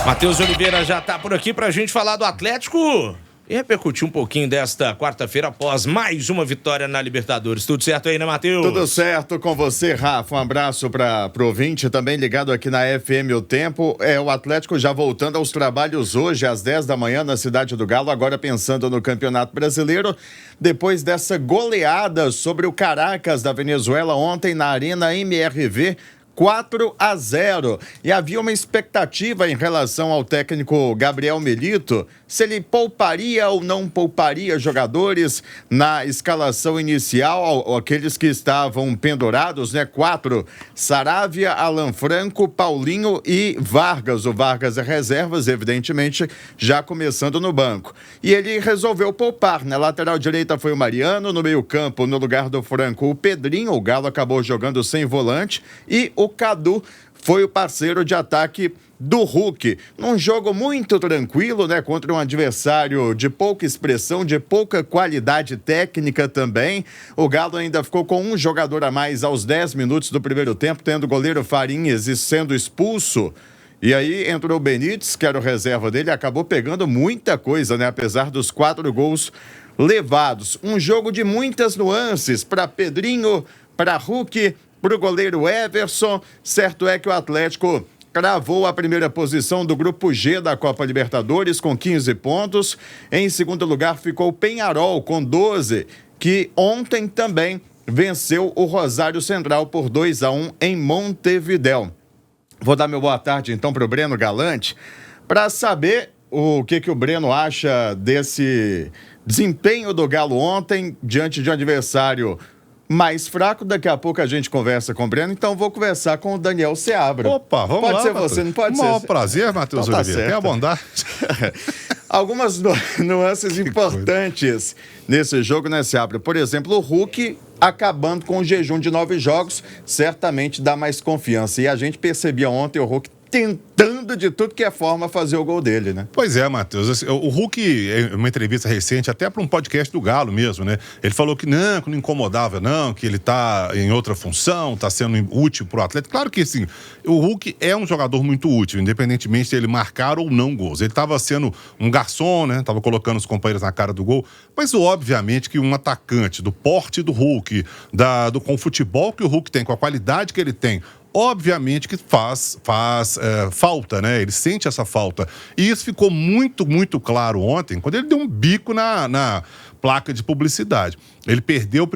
Matheus Oliveira já tá por aqui pra gente falar do Atlético e repercutir um pouquinho desta quarta-feira após mais uma vitória na Libertadores. Tudo certo aí, né, Matheus? Tudo certo com você, Rafa. Um abraço pro ouvinte, também ligado aqui na FM O Tempo. O Atlético já voltando aos trabalhos hoje, às 10 da manhã, na Cidade do Galo, agora pensando no Campeonato Brasileiro, depois dessa goleada sobre o Caracas da Venezuela ontem na Arena MRV, 4-0. E havia uma expectativa em relação ao técnico Gabriel Milito, se ele pouparia ou não pouparia jogadores na escalação inicial, aqueles que estavam pendurados, né? 4, Saravia, Alan Franco, Paulinho e Vargas. O Vargas é reservas, evidentemente, já começando no banco. E ele resolveu poupar. Na lateral direita foi o Mariano, no meio-campo, no lugar do Franco, o Pedrinho. O Galo acabou jogando sem volante. E o Cadu foi o parceiro de ataque do Hulk, num jogo muito tranquilo, né, contra um adversário de pouca expressão, de pouca qualidade técnica também. O Galo ainda ficou com um jogador a mais aos 10 minutos do primeiro tempo, tendo o goleiro Farinhas sendo expulso. E aí entrou o Benítez, que era o reserva dele, acabou pegando muita coisa, né, apesar dos 4 gols levados. Um jogo de muitas nuances para Pedrinho, para Hulk, para o goleiro Everson. Certo é que o Atlético cravou a primeira posição do Grupo G da Copa Libertadores com 15 pontos. Em segundo lugar ficou o Peñarol com 12, que ontem também venceu o Rosário Central por 2-1 em Montevidéu. Vou dar meu boa tarde então para o Breno Galante para saber o que o Breno acha desse desempenho do Galo ontem diante de um adversário mais fraco. Daqui a pouco a gente conversa com o Breno, então vou conversar com o Daniel Seabra. Opa, vamos pode lá. Pode ser você, não pode ser? Maior prazer, Matheus então Oliveira. Tenha bondade. Algumas nuances importantes nesse jogo, né, Seabra? Por exemplo, o Hulk acabando com o jejum de 9 jogos, certamente dá mais confiança. E a gente percebia ontem o Hulk tentando de tudo que é forma fazer o gol dele, né? Pois é, Matheus. O Hulk, em uma entrevista recente, até para um podcast do Galo mesmo, né? Ele falou que não incomodava, não, que ele tá em outra função, tá sendo útil pro Atlético. Claro que, sim, o Hulk é um jogador muito útil, independentemente de ele marcar ou não gols. Ele tava sendo um garçom, né? Tava colocando os companheiros na cara do gol. Mas, obviamente, que um atacante do porte do Hulk, com o futebol que o Hulk tem, com a qualidade que ele tem, obviamente que faz falta, né? Ele sente essa falta. E isso ficou muito, muito claro ontem, quando ele deu um bico na placa de publicidade. Ele perdeu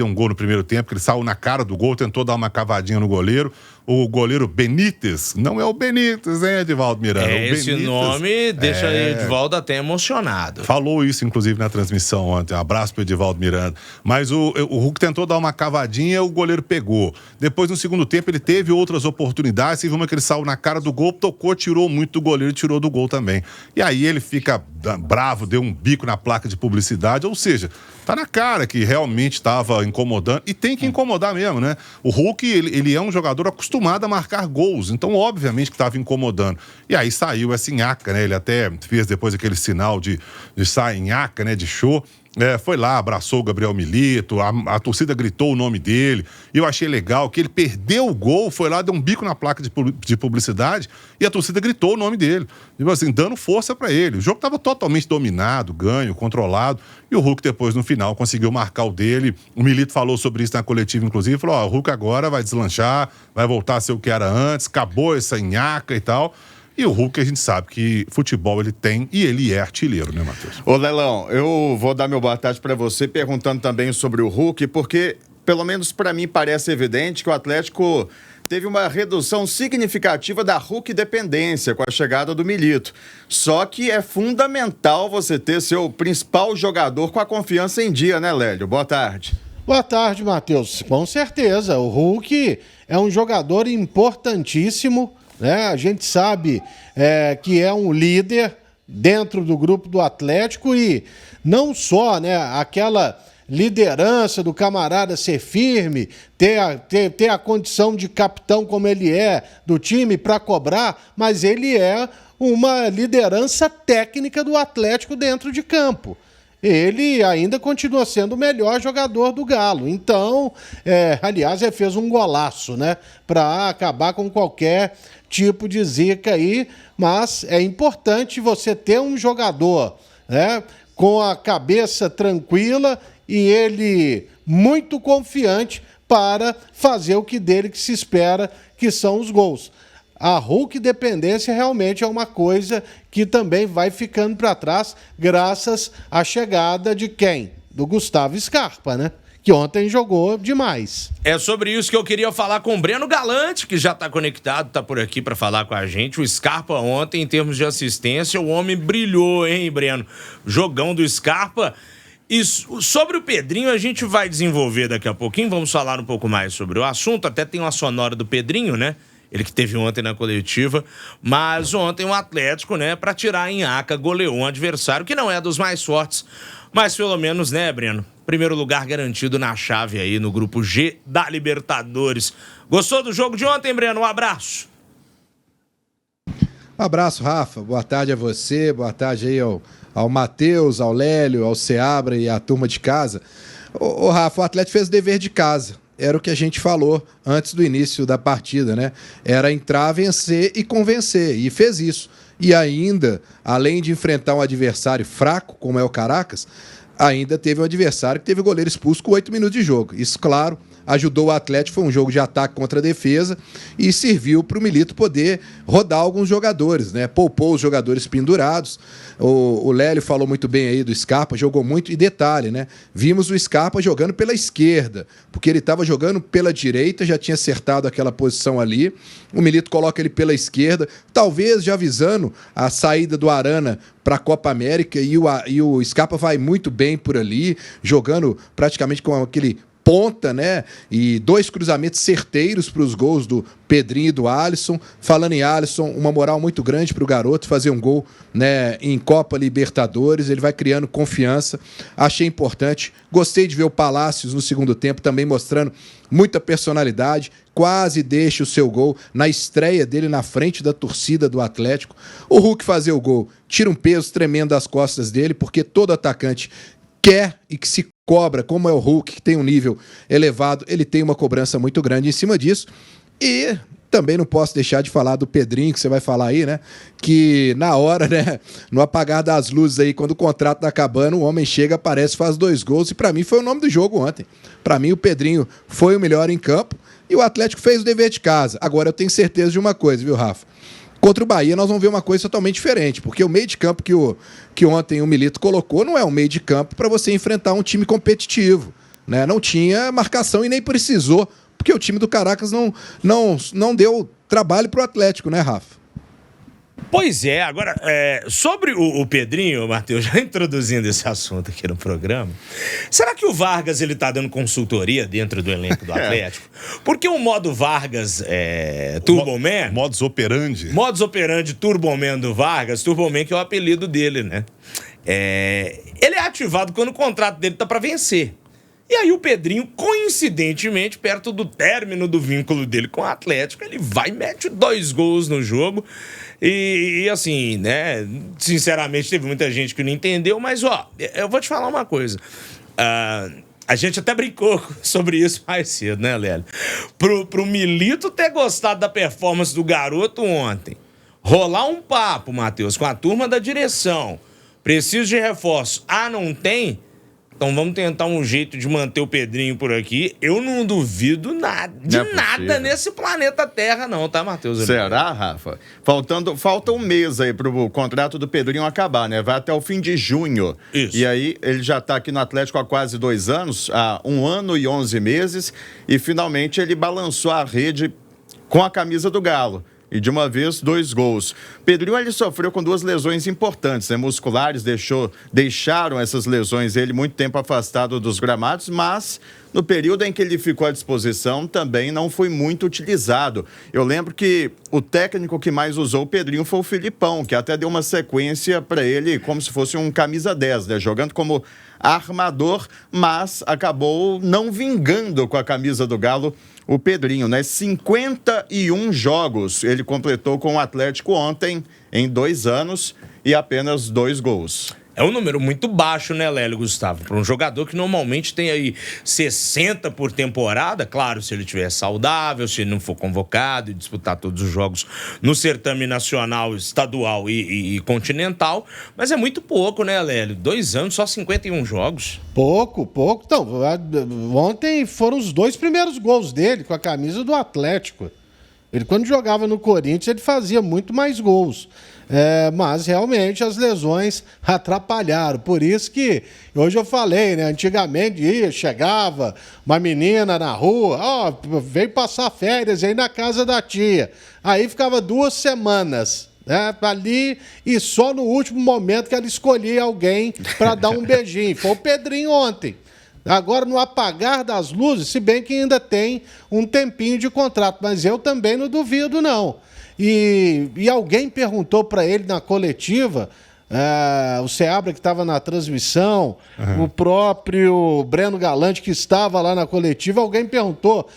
um gol no primeiro tempo, que ele saiu na cara do gol, tentou dar uma cavadinha no goleiro. O goleiro Benítez, não é o Benítez, hein, Edivaldo Miranda? Esse nome deixa Edivaldo até emocionado. Falou isso, inclusive, na transmissão ontem. Um abraço pro Edivaldo Miranda. Mas o Hulk tentou dar uma cavadinha, o goleiro pegou. Depois, no segundo tempo, ele teve outras oportunidades. Teve uma que ele saiu na cara do gol, tocou, tirou muito do goleiro e tirou do gol também. E aí ele fica bravo, deu um bico na placa de publicidade. Ou seja, tá na cara que realmente estava incomodando. E tem que incomodar mesmo, né? O Hulk, ele é um jogador acostumado a marcar gols. Então, obviamente que estava incomodando. E aí saiu essa nhaca, né? Ele até fez depois aquele sinal de sair nhaca, né? De show. Foi lá, abraçou o Gabriel Milito, a torcida gritou o nome dele. E eu achei legal que ele perdeu o gol, foi lá, deu um bico na placa de publicidade e a torcida gritou o nome dele. Tipo assim, dando força pra ele. O jogo estava totalmente dominado, ganho, controlado. E o Hulk depois, no final, conseguiu marcar o dele. O Milito falou sobre isso na coletiva, inclusive. Falou, o Hulk agora vai deslanchar, vai voltar a ser o que era antes, acabou essa nhaca e tal. E o Hulk, a gente sabe que futebol ele tem e ele é artilheiro, né, Matheus? Ô, Lelão, eu vou dar meu boa tarde pra você, perguntando também sobre o Hulk, porque, pelo menos pra mim, parece evidente que o Atlético teve uma redução significativa da Hulk dependência com a chegada do Milito. Só que é fundamental você ter seu principal jogador com a confiança em dia, né, Lélio? Boa tarde. Boa tarde, Matheus. Com certeza, o Hulk é um jogador importantíssimo, né? A gente sabe que é um líder dentro do grupo do Atlético e não só, né, aquela liderança do camarada ser firme, ter a condição de capitão como ele é do time para cobrar, mas ele é uma liderança técnica do Atlético dentro de campo. ele ainda continua sendo o melhor jogador do Galo. Então, aliás, ele fez um golaço, né? Para acabar com qualquer tipo de zica aí. Mas é importante você ter um jogador, né, com a cabeça tranquila e ele muito confiante para fazer o que dele que se espera, que são os gols. A Hulk dependência realmente é uma coisa que também vai ficando para trás, graças à chegada de quem? Do Gustavo Scarpa, né? Que ontem jogou demais. É sobre isso que eu queria falar com o Breno Galante, que já está conectado, está por aqui para falar com a gente. O Scarpa ontem, em termos de assistência, o homem brilhou, hein, Breno? Jogão do Scarpa. E sobre o Pedrinho, a gente vai desenvolver daqui a pouquinho, vamos falar um pouco mais sobre o assunto. Até tem uma sonora do Pedrinho, né? Ele que teve ontem na coletiva, mas ontem o Atlético, né, para tirar a nhaca, goleou um adversário que não é dos mais fortes, mas pelo menos, né, Breno? Primeiro lugar garantido na chave aí no grupo G da Libertadores. Gostou do jogo de ontem, Breno? Um abraço. Um abraço, Rafa. Boa tarde a você, boa tarde aí ao Matheus, ao Lélio, ao Seabra e à turma de casa. Ô, Rafa, o Atlético fez o dever de casa. Era o que a gente falou antes do início da partida, né? Era entrar, vencer e convencer. E fez isso. E ainda, além de enfrentar um adversário fraco, como é o Caracas, ainda teve um adversário que teve o goleiro expulso com 8 minutos de jogo. Isso, claro, ajudou o Atlético, foi um jogo de ataque contra a defesa e serviu para o Milito poder rodar alguns jogadores, né? Poupou os jogadores pendurados. O Lélio falou muito bem aí do Scarpa, jogou muito. E detalhe, né? Vimos o Scarpa jogando pela esquerda, porque ele estava jogando pela direita, já tinha acertado aquela posição ali. O Milito coloca ele pela esquerda, talvez já avisando a saída do Arana para a Copa América, e o Scarpa vai muito bem por ali, jogando praticamente com aquele ponta, né? E 2 cruzamentos certeiros para os gols do Pedrinho e do Alisson. Falando em Alisson, uma moral muito grande para o garoto fazer um gol, né, em Copa Libertadores. Ele vai criando confiança. Achei importante. Gostei de ver o Palácios no segundo tempo também mostrando muita personalidade. Quase deixa o seu gol na estreia dele na frente da torcida do Atlético. O Hulk fazer o gol tira um peso tremendo das costas dele, porque todo atacante quer e que se cobra, como é o Hulk, que tem um nível elevado, ele tem uma cobrança muito grande em cima disso. E também não posso deixar de falar do Pedrinho, que você vai falar aí, né? Que na hora, né? No apagar das luzes aí, quando o contrato tá acabando, o homem chega, aparece, faz 2 gols. E pra mim foi o nome do jogo ontem. Pra mim o Pedrinho foi o melhor em campo e o Atlético fez o dever de casa. Agora eu tenho certeza de uma coisa, viu, Rafa? Contra o Bahia nós vamos ver uma coisa totalmente diferente, porque o meio de campo que ontem o Milito colocou não é um meio de campo para você enfrentar um time competitivo, né? Não tinha marcação e nem precisou, porque o time do Caracas não deu trabalho para o Atlético, né, Rafa? Pois é, agora, sobre o Pedrinho, Matheus, já introduzindo esse assunto aqui no programa, será que o Vargas ele tá dando consultoria dentro do elenco do Atlético? Porque o modo Vargas Turboman... Modus operandi. Modus operandi Turboman do Vargas, Turboman que é o apelido dele, né? Ele é ativado quando o contrato dele tá para vencer. E aí o Pedrinho, coincidentemente, perto do término do vínculo dele com o Atlético, ele vai e mete 2 gols no jogo. E assim, né, sinceramente teve muita gente que não entendeu, mas ó, eu vou te falar uma coisa. A gente até brincou sobre isso mais cedo, né, Lélio? Pro Milito ter gostado da performance do garoto ontem, rolar um papo, Matheus, com a turma da direção, preciso de reforço, não tem... Então vamos tentar um jeito de manter o Pedrinho por aqui. Eu não duvido nada nesse planeta Terra não, tá, Matheus? Será, Rafa? Falta um mês aí pro contrato do Pedrinho acabar, né? Vai até o fim de junho. Isso. E aí ele já tá aqui no Atlético há quase 2 anos, há 1 ano e 11 meses, e finalmente ele balançou a rede com a camisa do Galo. E de uma vez, 2 gols. Pedrinho, ele sofreu com 2 lesões importantes, né? Musculares, deixaram essas lesões ele muito tempo afastado dos gramados, mas no período em que ele ficou à disposição também não foi muito utilizado. Eu lembro que o técnico que mais usou o Pedrinho foi o Filipão, que até deu uma sequência para ele como se fosse um camisa 10, né? Jogando como armador, mas acabou não vingando com a camisa do Galo o Pedrinho, né? 51 jogos ele completou com o Atlético ontem, em 2 anos, e apenas 2 gols. É um número muito baixo, né, Lélio Gustavo? Para um jogador que normalmente tem aí 60 por temporada, claro, se ele estiver saudável, se ele não for convocado e disputar todos os jogos no certame nacional, estadual e continental, mas é muito pouco, né, Lélio? 2 anos, só 51 jogos. Pouco. Então, ontem foram os 2 primeiros gols dele com a camisa do Atlético. Ele, quando jogava no Corinthians, ele fazia muito mais gols. Mas realmente as lesões atrapalharam. Por isso que hoje eu falei, né? Antigamente chegava uma menina na rua, veio passar férias aí na casa da tia. Aí ficava 2 semanas, né, ali, e só no último momento que ela escolhia alguém para dar um beijinho. Foi o Pedrinho ontem. Agora, no apagar das luzes, se bem que ainda tem um tempinho de contrato, mas eu também não duvido, não. E alguém perguntou para ele na coletiva, o Seabra que estava na transmissão, o próprio Breno Galante que estava lá na coletiva, alguém perguntou,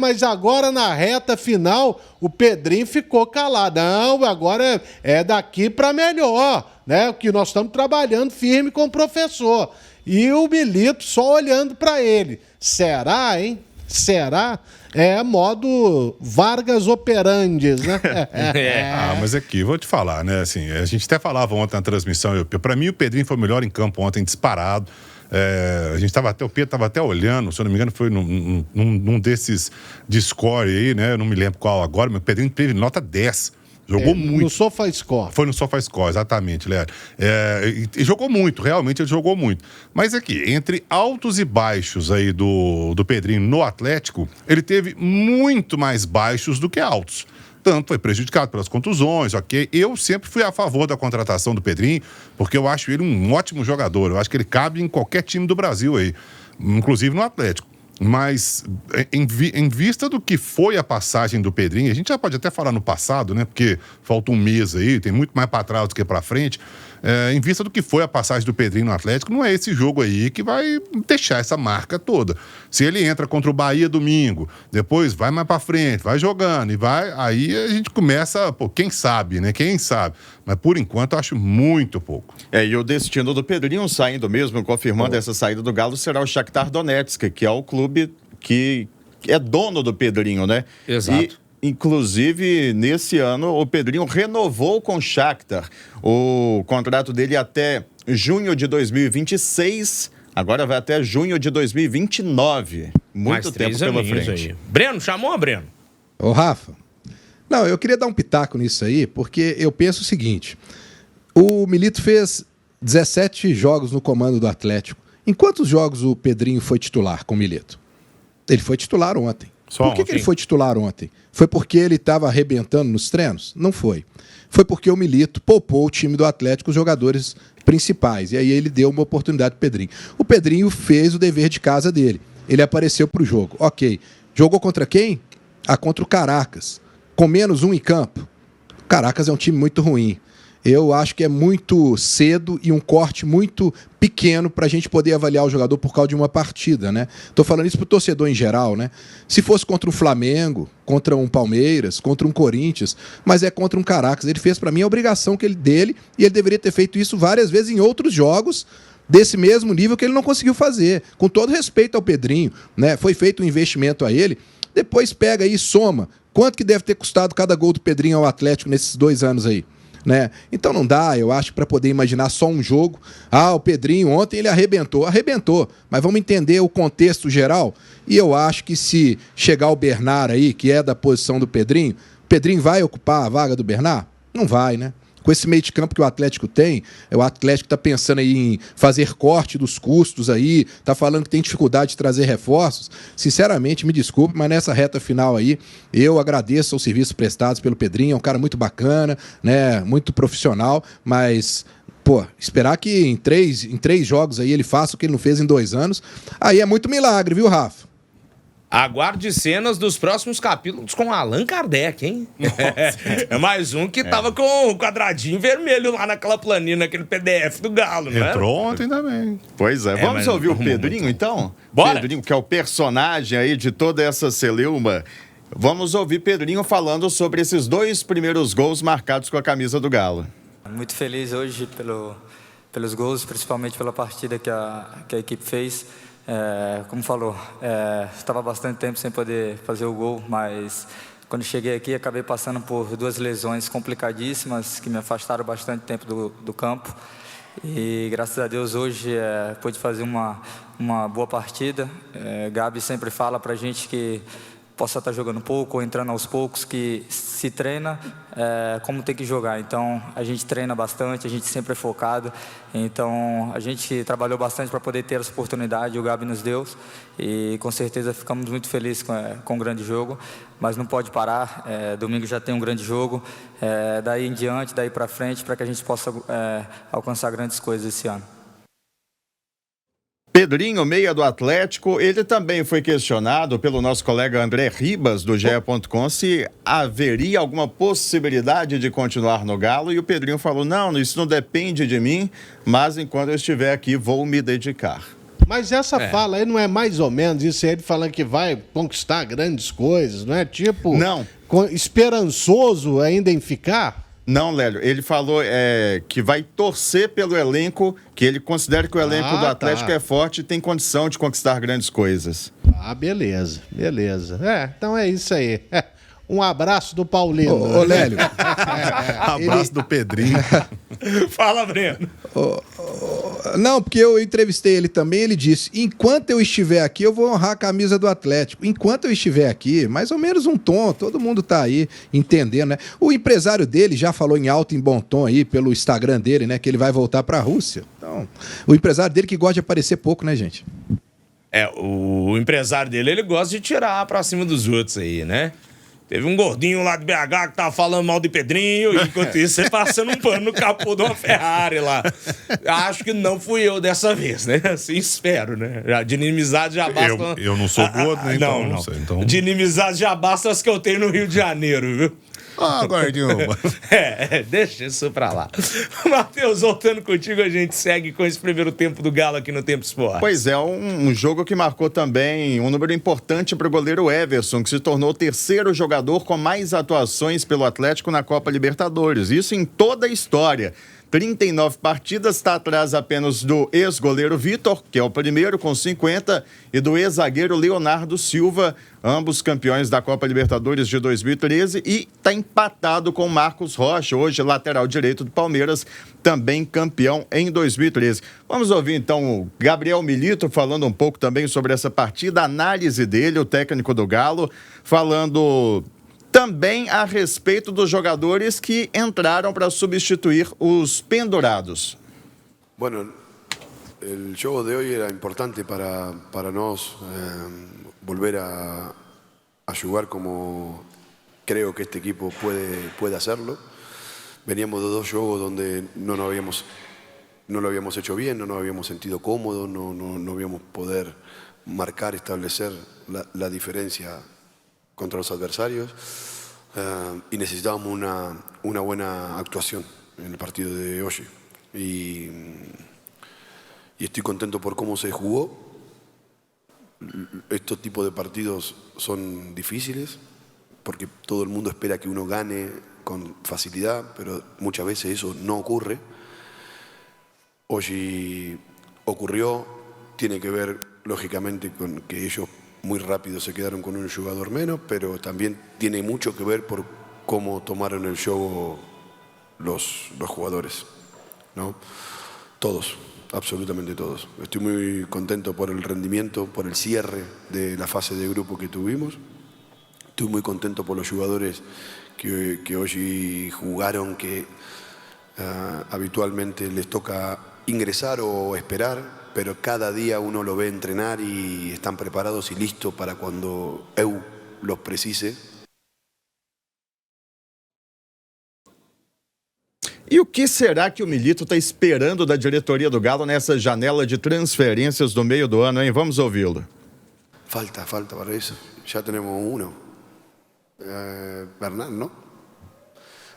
mas agora na reta final o Pedrinho ficou calado. Não, agora é daqui para melhor, né? Que nós estamos trabalhando firme com o professor. E o Milito só olhando para ele. Será, hein? Será? Modo Vargas operandes, né? Mas aqui, vou te falar, né? Assim, a gente até falava ontem na transmissão, para mim o Pedrinho foi o melhor em campo ontem, disparado. A gente o Pedro estava até olhando, se eu não me engano, foi num desses de score aí, né? Eu não me lembro qual agora, mas o Pedrinho teve nota 10. Jogou muito. No SofaScore. Foi no SofaScore, exatamente, Léo. E jogou muito, realmente ele jogou muito. Mas aqui, entre altos e baixos aí do Pedrinho no Atlético, ele teve muito mais baixos do que altos. Tanto foi prejudicado pelas contusões, ok? Eu sempre fui a favor da contratação do Pedrinho, porque eu acho ele um ótimo jogador. Eu acho que ele cabe em qualquer time do Brasil aí, inclusive no Atlético. Mas, em vista do que foi a passagem do Pedrinho, a gente já pode até falar no passado, né? Porque falta um mês aí, tem muito mais para trás do que para frente. Em vista do que foi a passagem do Pedrinho no Atlético, não é esse jogo aí que vai deixar essa marca toda. Se ele entra contra o Bahia domingo, depois vai mais para frente, vai jogando e vai, aí a gente começa, quem sabe, né? Quem sabe? Mas por enquanto eu acho muito pouco. E o destino do Pedrinho saindo mesmo, confirmando essa saída do Galo, será o Shakhtar Donetsk, que é o clube que é dono do Pedrinho, né? Exato. Inclusive, nesse ano, o Pedrinho renovou com o Shakhtar o contrato dele até junho de 2026, agora vai até junho de 2029. Muito tempo pela frente. Aí. Breno, chamou, Breno? Ô, Rafa, não, eu queria dar um pitaco nisso aí, porque eu penso o seguinte, o Milito fez 17 jogos no comando do Atlético. Em quantos jogos o Pedrinho foi titular com o Milito? Ele foi titular ontem. Por que ele foi titular ontem? Foi porque ele estava arrebentando nos treinos? Não foi. Foi porque o Milito poupou o time do Atlético, os jogadores principais. E aí ele deu uma oportunidade para o Pedrinho. O Pedrinho fez o dever de casa dele. Ele apareceu para o jogo. Ok. Jogou contra quem? Contra o Caracas. Com -1 em campo. O Caracas é um time muito ruim. Eu acho que é muito cedo e um corte muito pequeno para a gente poder avaliar o jogador por causa de uma partida, né? Tô falando isso pro torcedor em geral, né? Se fosse contra um Flamengo, contra um Palmeiras, contra um Corinthians, mas é contra um Caracas. Ele fez para mim a obrigação dele e ele deveria ter feito isso várias vezes em outros jogos desse mesmo nível que ele não conseguiu fazer. Com todo respeito ao Pedrinho, né? Foi feito um investimento a ele. Depois pega aí e soma. Quanto que deve ter custado cada gol do Pedrinho ao Atlético nesses 2 anos aí? Né? Então não dá, eu acho, para poder imaginar só um jogo. O Pedrinho ontem ele arrebentou, mas vamos entender o contexto geral. E eu acho que se chegar o Bernard aí, que é da posição do Pedrinho, o Pedrinho vai ocupar a vaga do Bernard? Não vai, né? Com esse meio de campo que o Atlético tem, o Atlético está pensando aí em fazer corte dos custos aí, está falando que tem dificuldade de trazer reforços. Sinceramente, me desculpe, mas nessa reta final aí, eu agradeço aos serviços prestados pelo Pedrinho, é um cara muito bacana, né, muito profissional, mas esperar que em três jogos aí ele faça o que ele não fez em 2 anos, aí é muito milagre, viu, Rafa? Aguarde cenas dos próximos capítulos com Allan Kardec, hein? É mais um que tava com o quadradinho vermelho lá naquela planilha, naquele PDF do Galo, né? Entrou ontem também. Pois é. Vamos ouvir o Pedrinho, então? Bora. Pedrinho, que é o personagem aí de toda essa celeuma. Vamos ouvir Pedrinho falando sobre esses 2 primeiros gols marcados com a camisa do Galo. Muito feliz hoje pelos gols, principalmente pela partida que a equipe fez. Como falou, estava bastante tempo sem poder fazer o gol, mas quando cheguei aqui acabei passando por 2 lesões complicadíssimas que me afastaram bastante tempo do campo. E graças a Deus hoje pude fazer uma boa partida. Gabi sempre fala pra gente que possa estar jogando pouco ou entrando aos poucos, que se treina como tem que jogar. Então a gente treina bastante, a gente sempre é focado. Então a gente trabalhou bastante para poder ter essa oportunidade, o Gabi nos deu. E com certeza ficamos muito felizes com o grande jogo, mas não pode parar. Domingo já tem um grande jogo, daí em diante, daí para frente, para que a gente possa alcançar grandes coisas esse ano. Pedrinho, meia do Atlético, ele também foi questionado pelo nosso colega André Ribas, do GE.com, se haveria alguma possibilidade de continuar no Galo, e o Pedrinho falou, não, isso não depende de mim, mas enquanto eu estiver aqui, vou me dedicar. Mas essa fala aí não é mais ou menos isso, ele falando que vai conquistar grandes coisas, não é tipo... Não. Esperançoso ainda em ficar? Não, Lélio, ele falou que vai torcer pelo elenco, que ele considera que o elenco do Atlético é forte e tem condição de conquistar grandes coisas. Beleza. Então é isso aí. Um abraço do Paulino. Ô Lélio. Abraço do Pedrinho. Fala, Breno. Não, porque eu entrevistei ele também, ele disse, enquanto eu estiver aqui, eu vou honrar a camisa do Atlético. Enquanto eu estiver aqui, mais ou menos um tom, todo mundo tá aí entendendo, né? O empresário dele já falou em alto e em bom tom aí, pelo Instagram dele, né, que ele vai voltar pra Rússia. Então, o empresário dele que gosta de aparecer pouco, né, gente? O empresário dele, ele gosta de tirar pra cima dos outros aí, né? Teve um gordinho lá de BH que tava falando mal de Pedrinho, e enquanto isso ele passando um pano no capô de uma Ferrari lá. Acho que não fui eu dessa vez, né? Assim espero, né? De inimizade já basta... Eu não sou gordo, né? Então não sei. Então... De inimizade já basta as que eu tenho no Rio de Janeiro, viu? Gordinho. Deixa isso pra lá. Matheus, voltando contigo, a gente segue com esse primeiro tempo do Galo aqui no Tempo Esporte. Pois é, um jogo que marcou também um número importante para o goleiro Everson, que se tornou o terceiro jogador com mais atuações pelo Atlético na Copa Libertadores. Isso em toda a história. 39 partidas, está atrás apenas do ex-goleiro Vitor, que é o primeiro com 50, e do ex-zagueiro Leonardo Silva, ambos campeões da Copa Libertadores de 2013, e está empatado com Marcos Rocha, hoje lateral direito do Palmeiras, também campeão em 2013. Vamos ouvir então o Gabriel Milito falando um pouco também sobre essa partida, a análise dele, o técnico do Galo, falando também a respeito dos jogadores que entraram para substituir os pendurados. Bueno, el juego de hoy era importante para nós volver a jugar como creo que este equipo puede hacerlo. Veníamos de 2 juegos donde no lo habíamos hecho bien, no nos habíamos sentido cómodos, no habíamos poder marcar, establecer la diferencia contra los adversarios y necesitábamos una buena actuación en el partido de hoy. Y estoy contento por cómo se jugó. Estos tipos de partidos son difíciles porque todo el mundo espera que uno gane con facilidad, pero muchas veces eso no ocurre. Hoy ocurrió, tiene que ver lógicamente con que ellos muy rápido se quedaron con un jugador menos, pero también tiene mucho que ver por cómo tomaron el juego los jugadores, ¿no? Todos, absolutamente todos. Estoy muy contento por el rendimiento, por el cierre de la fase de grupo que tuvimos. Estoy muy contento por los jugadores que hoy jugaron, que habitualmente les toca ingresar o esperar, pero cada día uno lo ve entrenar y están preparados y listos para cuando eu los precise. E o que será que o Milito está esperando da diretoria do Galo nessa janela de transferências do meio do ano, hein? Vamos ouvi-lo. Falta para eso. Ya tenemos uno. Bernal, ¿no?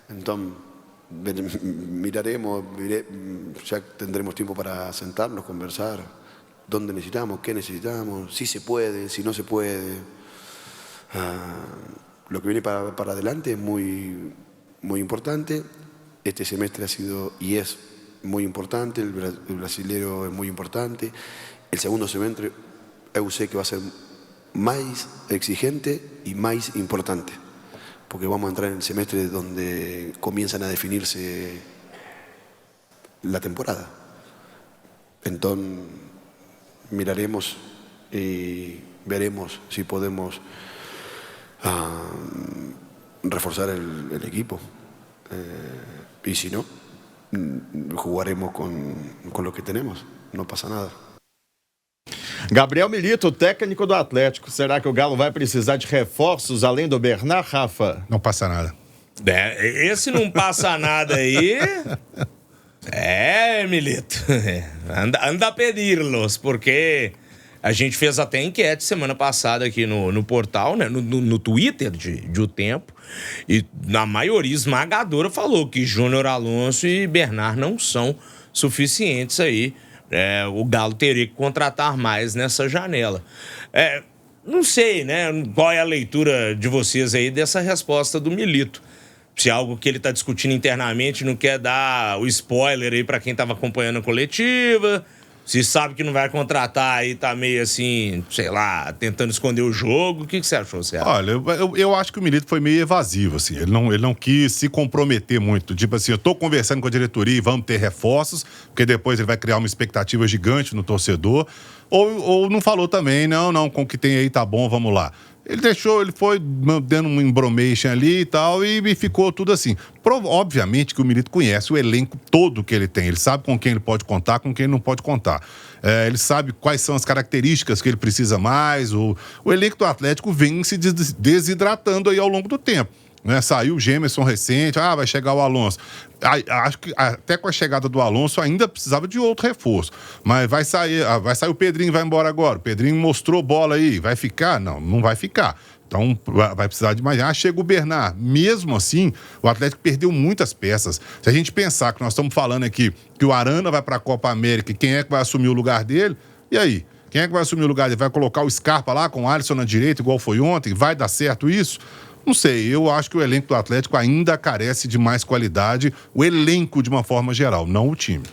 Entonces, miraremos, ya tendremos tiempo para sentarnos, conversar, dónde necesitamos, qué necesitamos, si se puede, si no se puede. Lo que viene para adelante es muy, muy importante. Este semestre ha sido y es muy importante, el brasileño es muy importante. El segundo semestre yo sé que va a ser más exigente y más importante, porque vamos a entrar en el semestre donde comienzan a definirse la temporada. Entonces miraremos y veremos si podemos reforzar el equipo. Y si no, jugaremos con lo que tenemos, no pasa nada. Gabriel Milito, técnico do Atlético. Será que o Galo vai precisar de reforços além do Bernard, Rafa? Não passa nada. Esse não passa nada aí. Milito. Anda a pedir-los, porque a gente fez até enquete semana passada aqui no portal, né? No Twitter de O Tempo. E na maioria esmagadora falou que Júnior Alonso e Bernard não são suficientes aí. O Galo teria que contratar mais nessa janela. Não sei, né? Qual é a leitura de vocês aí dessa resposta do Milito? Se é algo que ele está discutindo internamente, não quer dar o spoiler aí para quem estava acompanhando a coletiva. Se sabe que não vai contratar aí, tá meio assim, sei lá, tentando esconder o jogo. O que você achou, Sérgio? Olha, eu acho que o Milito foi meio evasivo, assim. Ele não quis se comprometer muito. Tipo assim, eu tô conversando com a diretoria e vamos ter reforços, porque depois ele vai criar uma expectativa gigante no torcedor. Ou não falou também, não, com o que tem aí tá bom, vamos lá. Ele foi dando um embromation ali e tal, e ficou tudo assim. Obviamente que o Milito conhece o elenco todo que ele tem. Ele sabe com quem ele pode contar, com quem ele não pode contar. Ele sabe quais são as características que ele precisa mais. O elenco do Atlético vem se desidratando aí ao longo do tempo. Né? Saiu o Gemerson recente, vai chegar o Alonso. Acho que até com a chegada do Alonso ainda precisava de outro reforço. Mas vai sair o Pedrinho, vai embora agora. O Pedrinho mostrou bola aí, vai ficar? Não vai ficar. Então vai precisar de mais. Chega o Bernard. Mesmo assim, o Atlético perdeu muitas peças. Se a gente pensar que nós estamos falando aqui que o Arana vai para a Copa América e quem é que vai assumir o lugar dele? E aí? Quem é que vai assumir o lugar dele? Vai colocar o Scarpa lá com o Alisson na direita, igual foi ontem? Vai dar certo isso? Não sei, eu acho que o elenco do Atlético ainda carece de mais qualidade, o elenco de uma forma geral, não o time.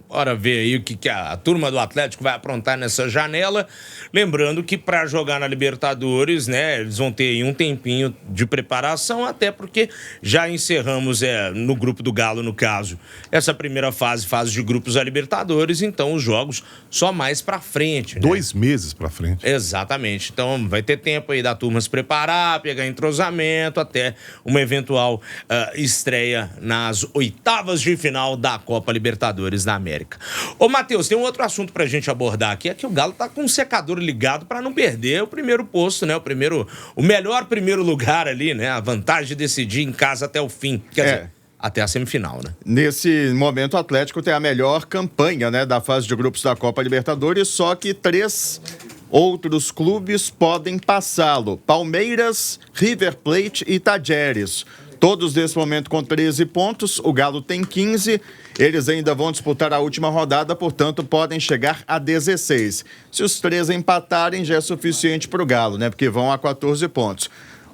Bora ver aí o que a turma do Atlético vai aprontar nessa janela. Lembrando que para jogar na Libertadores, né, eles vão ter aí um tempinho de preparação, até porque já encerramos no grupo do Galo, no caso, essa primeira fase de grupos da Libertadores, então os jogos só mais para frente. Né? 2 meses para frente. Exatamente. Então vai ter tempo aí da turma se preparar, pegar entrosamento, até uma eventual estreia nas oitavas de final da Copa Libertadores da América. Ô, Matheus, tem um outro assunto pra gente abordar aqui, é que o Galo tá com um secador ligado pra não perder o primeiro posto, né? O melhor primeiro lugar ali, né? A vantagem de decidir em casa até o fim. Quer dizer, até a semifinal, né? Nesse momento, o Atlético tem a melhor campanha, né, da fase de grupos da Copa Libertadores, só que 3 outros clubes podem passá-lo. Palmeiras, River Plate e Tajeres. Todos nesse momento com 13 pontos, o Galo tem 15, eles ainda vão disputar a última rodada, portanto podem chegar a 16. Se os 3 empatarem já é suficiente para o Galo, né? Porque vão a 14 pontos.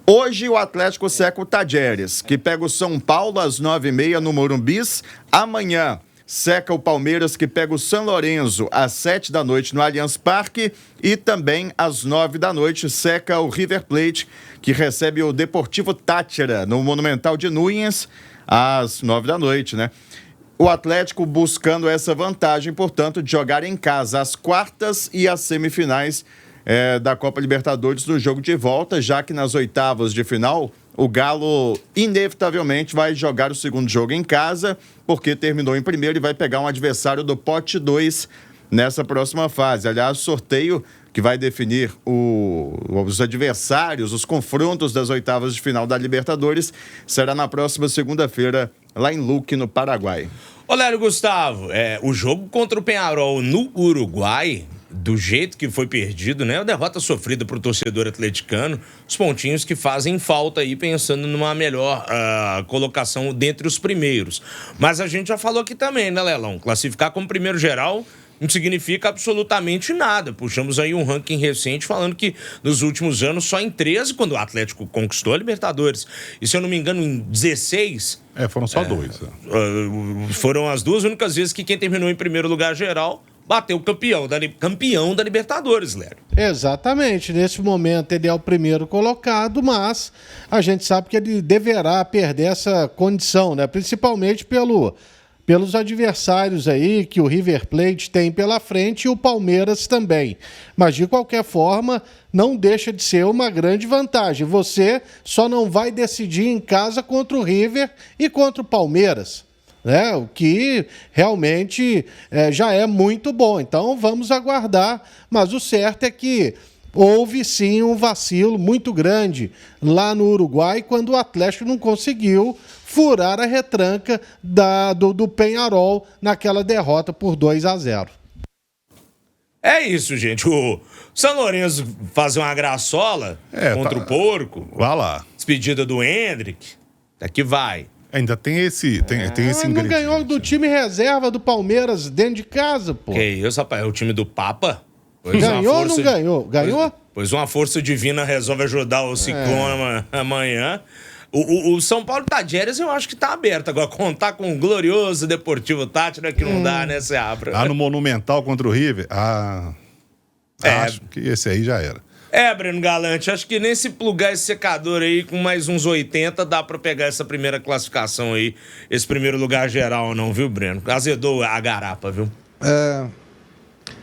Hoje o Atlético seca o Tajeres, que pega o São Paulo às 9h30 no Morumbis. Amanhã seca o Palmeiras, que pega o São Lourenço às 7 da noite no Allianz Parque. E também às 9 da noite seca o River Plate, que recebe o Deportivo Táchira no Monumental de Núñez às 9 da noite, né? O Atlético buscando essa vantagem, portanto, de jogar em casa as quartas e as semifinais da Copa Libertadores no jogo de volta, já que nas oitavas de final o Galo inevitavelmente vai jogar o segundo jogo em casa, porque terminou em primeiro e vai pegar um adversário do pote 2 nessa próxima fase. Aliás, o sorteio que vai definir os adversários, os confrontos das oitavas de final da Libertadores, será na próxima segunda-feira, lá em Luque, no Paraguai. Olha, Gustavo, o jogo contra o Peñarol no Uruguai, do jeito que foi perdido, né? A derrota sofrida pro torcedor atleticano, os pontinhos que fazem falta aí, pensando numa melhor colocação dentre os primeiros. Mas a gente já falou aqui também, né, Lelão? Classificar como primeiro geral não significa absolutamente nada. Puxamos aí um ranking recente falando que nos últimos anos, só em 13, quando o Atlético conquistou a Libertadores, e se eu não me engano, em 16... foram só 2. Foram as 2 únicas vezes que quem terminou em primeiro lugar geral bateu o campeão da Libertadores, Léo. Exatamente. Nesse momento ele é o primeiro colocado, mas a gente sabe que ele deverá perder essa condição, né? Principalmente pelos adversários aí que o River Plate tem pela frente e o Palmeiras também. Mas, de qualquer forma, não deixa de ser uma grande vantagem. Você só não vai decidir em casa contra o River e contra o Palmeiras, né? O que realmente já é muito bom. Então, vamos aguardar. Mas o certo é que houve, sim, um vacilo muito grande lá no Uruguai, quando o Atlético não conseguiu furar a retranca do Peñarol naquela derrota por 2-0. É isso, gente. O São Lourenço fazer uma graçola contra o Porco. Vai lá. Despedida do Hendrick. Daqui vai. Ainda tem esse ingrediente. Não ganhou do time reserva do Palmeiras dentro de casa, pô. Que isso, rapaz? É o time do Papa? Ganhou ou não ganhou? Ganhou? Pois uma força divina resolve ajudar o Ciclone amanhã. O São Paulo Tadieres eu acho que tá aberto. Agora, contar com o glorioso Deportivo Táchira que não dá, né, Seabra? No Monumental contra o River? Acho que esse aí já era. Breno Galante, acho que nem se plugar esse secador aí com mais uns 80 dá pra pegar essa primeira classificação aí, esse primeiro lugar geral não, viu, Breno? Azedou a garapa, viu?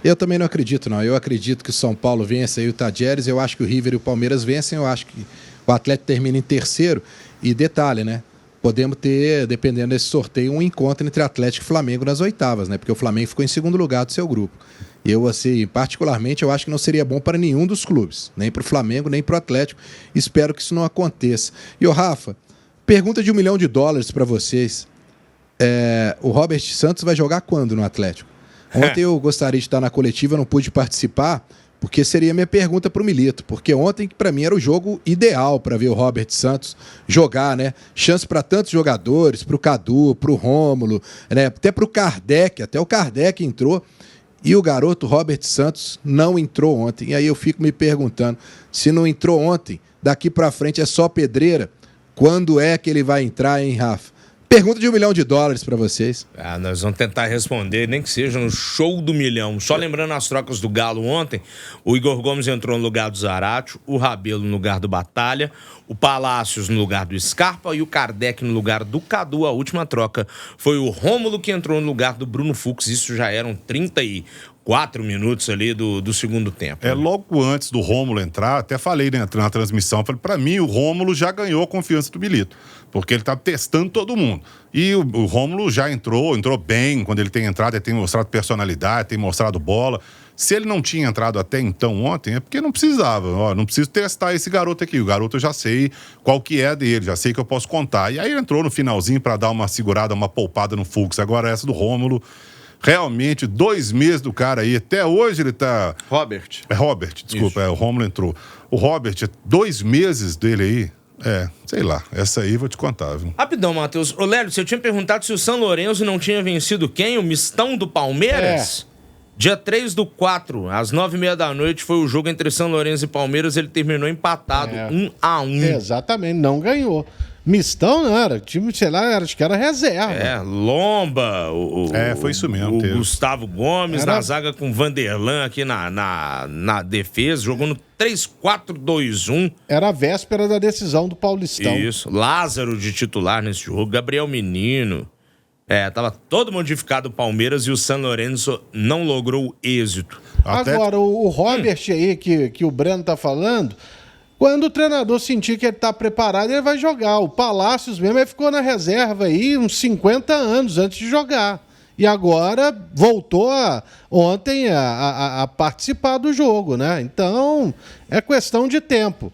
Eu também não acredito, não. Eu acredito que o São Paulo vence aí o Tadieres, eu acho que o River e o Palmeiras vencem, eu acho que o Atlético termina em terceiro. E detalhe, né? Podemos ter, dependendo desse sorteio, um encontro entre Atlético e Flamengo nas oitavas, né? Porque o Flamengo ficou em segundo lugar do seu grupo. Eu, assim, particularmente, eu acho que não seria bom para nenhum dos clubes. Nem para o Flamengo, nem para o Atlético. Espero que isso não aconteça. E, Rafa, pergunta de $1 milhão para vocês. O Robert Santos vai jogar quando no Atlético? Ontem eu gostaria de estar na coletiva, não pude participar, porque seria minha pergunta para o Milito. Porque ontem, para mim, era o jogo ideal para ver o Robert Santos jogar, né? Chance para tantos jogadores, para o Cadu, para o Rômulo, né? Até para o Kardec. Até o Kardec entrou. E o garoto Robert Santos não entrou ontem. E aí eu fico me perguntando, se não entrou ontem, daqui para frente é só pedreira. Quando é que ele vai entrar, hein, Rafa? Pergunta de $1 milhão para vocês. Nós vamos tentar responder, nem que seja no show do milhão. Só lembrando as trocas do Galo ontem, o Igor Gomes entrou no lugar do Zaratio, o Rabelo no lugar do Batalha, o Palácios no lugar do Scarpa e o Kardec no lugar do Cadu. A última troca foi o Rômulo que entrou no lugar do Bruno Fux. Isso já eram 34 minutos ali do segundo tempo. Logo antes do Rômulo entrar, até falei, né, na transmissão, falei, pra mim o Rômulo já ganhou a confiança do Milito, porque ele tá testando todo mundo. E o Rômulo já entrou bem, quando ele tem entrado, ele tem mostrado personalidade, tem mostrado bola. Se ele não tinha entrado até então ontem, é porque não precisava. Não preciso testar esse garoto aqui. O garoto eu já sei qual que é dele, já sei que eu posso contar. E aí ele entrou no finalzinho pra dar uma segurada, uma poupada no Fux. Agora essa do Rômulo, realmente, 2 meses do cara aí, até hoje ele tá... Robert, desculpa, o Rômulo entrou. O Robert, 2 meses dele aí, sei lá, essa aí vou te contar, viu? Rapidão, Matheus. Ô, Lélio, você tinha perguntado se o São Lourenço não tinha vencido quem? O Mistão do Palmeiras? Dia 3/4, às 9h30 foi o jogo entre São Lourenço e Palmeiras, ele terminou empatado, 1-1. Exatamente, não ganhou. Mistão não era, time, sei lá, acho que era reserva. Lomba, foi isso mesmo. O Gustavo Gomes na zaga com Vanderlan aqui na defesa, jogou no 3-4-2-1. Era a véspera da decisão do Paulistão. Isso, Lázaro de titular nesse jogo, Gabriel Menino. Tava todo modificado o Palmeiras e o São Lourenço não logrou êxito. Agora, o Robert aí, que o Breno tá falando, quando o treinador sentir que ele tá preparado, ele vai jogar. O Palácios mesmo, ele ficou na reserva aí uns 50 anos antes de jogar. E agora voltou ontem a participar do jogo, né? Então, é questão de tempo.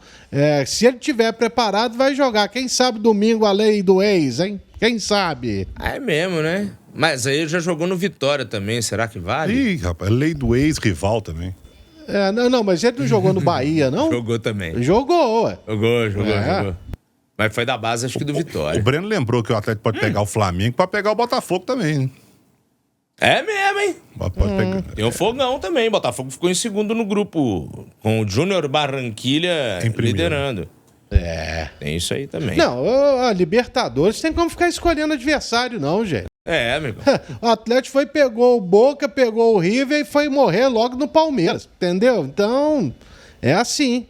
Se ele tiver preparado, vai jogar. Quem sabe domingo a lei do ex, hein? Quem sabe? É mesmo, né? Mas aí ele já jogou no Vitória também, será que vale? Ih, rapaz, lei do ex-rival também. Não, mas ele não jogou no Bahia, não? Jogou também. Jogou, ué. Jogou. Mas foi da base, acho que do Vitória. O Breno lembrou que o Atlético pode pegar o Flamengo, pode pegar o Botafogo também, hein? É mesmo, hein? Pode pegar. Tem o Fogão também. Botafogo ficou em segundo no grupo, com o Júnior Barranquilha Em primeiro. liderando. Tem isso aí também. Não, a Libertadores tem como ficar escolhendo adversário, não, gente. É, amigo. O Atlético foi, pegou o Boca, pegou o River e foi morrer logo no Palmeiras, entendeu? Então, é assim.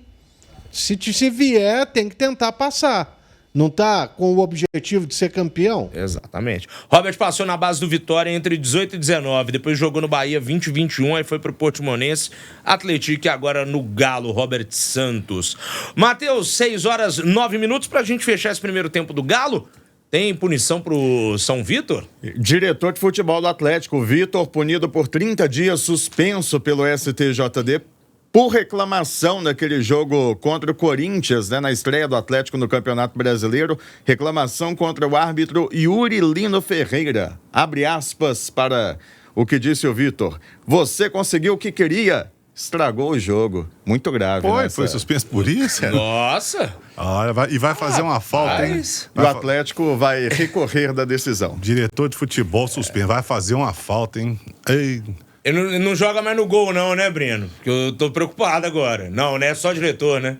Se vier, tem que tentar passar. Não tá com o objetivo de ser campeão? Exatamente. Robert passou na base do Vitória entre 18 e 19, depois jogou no Bahia 20 e 21, aí foi pro Portimonense, Atlético e agora no Galo, Robert Santos. Matheus, 6h09 pra gente fechar esse primeiro tempo do Galo. Tem punição pro São Vitor? Diretor de futebol do Atlético, Vitor, punido por 30 dias, suspenso pelo STJD por reclamação naquele jogo contra o Corinthians, né, na estreia do Atlético no Campeonato Brasileiro. Reclamação contra o árbitro Yuri Lino Ferreira. Abre aspas para o que disse o Vitor. Você conseguiu o que queria, estragou o jogo. Muito grave, né? Foi suspenso por isso? Nossa! Olha, vai fazer uma falta, hein? E o Atlético vai recorrer da decisão. Diretor de futebol suspenso, vai fazer uma falta, hein? Ei. Ele não joga mais no gol não, né, Breno? Porque eu tô preocupado agora. Não, né? Só diretor, né?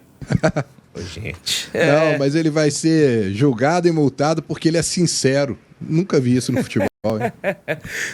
Ô, gente. Não, mas ele vai ser julgado e multado porque ele é sincero. Nunca vi isso no futebol. Hein?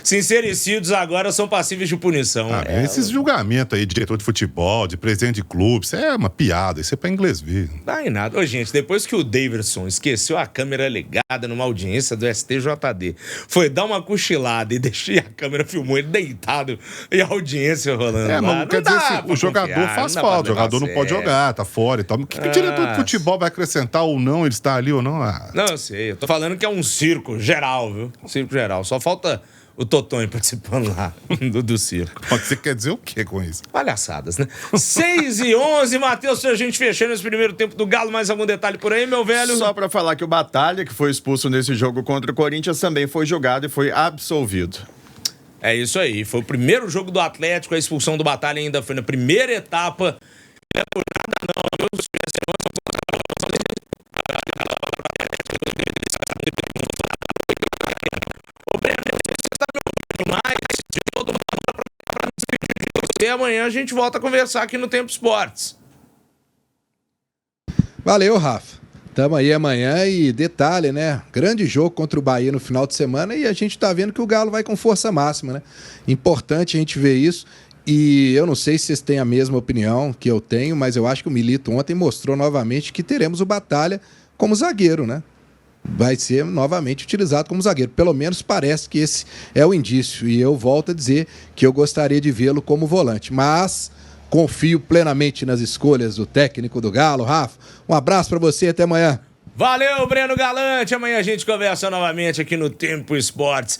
Sincericidos agora são passíveis de punição. Esses julgamentos aí, diretor de futebol, de presidente de clube, isso é uma piada, isso é pra inglês ver. Não dá em nada. Ô, gente, depois que o Davidson esqueceu a câmera ligada numa audiência do STJD, foi dar uma cochilada e deixei a câmera filmou ele deitado e a audiência rolando lá. Mas quer dizer assim, o jogador faz falta, o jogador não pode jogar, tá fora e tal. O que o diretor de futebol vai acrescentar ou não, ele está ali ou não? Não, eu sei. Eu tô falando que é um circo geral, viu? Um circo geral. Só falta o Totonho participando lá do circo. Você quer dizer o que com isso? Palhaçadas, né? 6h11, Matheus, a gente fechando esse primeiro tempo do Galo. Mais algum detalhe por aí, meu velho? Só pra falar que o Batalha, que foi expulso nesse jogo contra o Corinthians, também foi julgado e foi absolvido. É isso aí. Foi o primeiro jogo do Atlético. A expulsão do Batalha ainda foi na primeira etapa. Não é por nada, não. Ô, Breno, você está me ouvindo mais? De todo mundo para me despedir de você. Amanhã a gente volta a conversar aqui no Tempo Esportes. Valeu, Rafa. Tamo aí amanhã e detalhe, né? Grande jogo contra o Bahia no final de semana e a gente tá vendo que o Galo vai com força máxima, né? Importante a gente ver isso. E eu não sei se vocês têm a mesma opinião que eu tenho, mas eu acho que o Milito ontem mostrou novamente que teremos o Batalha como zagueiro, né? Vai ser novamente utilizado como zagueiro. Pelo menos parece que esse é o indício. E eu volto a dizer que eu gostaria de vê-lo como volante. Mas confio plenamente nas escolhas do técnico do Galo. Rafa, um abraço para você e até amanhã. Valeu, Breno Galante. Amanhã a gente conversa novamente aqui no Tempo Esportes.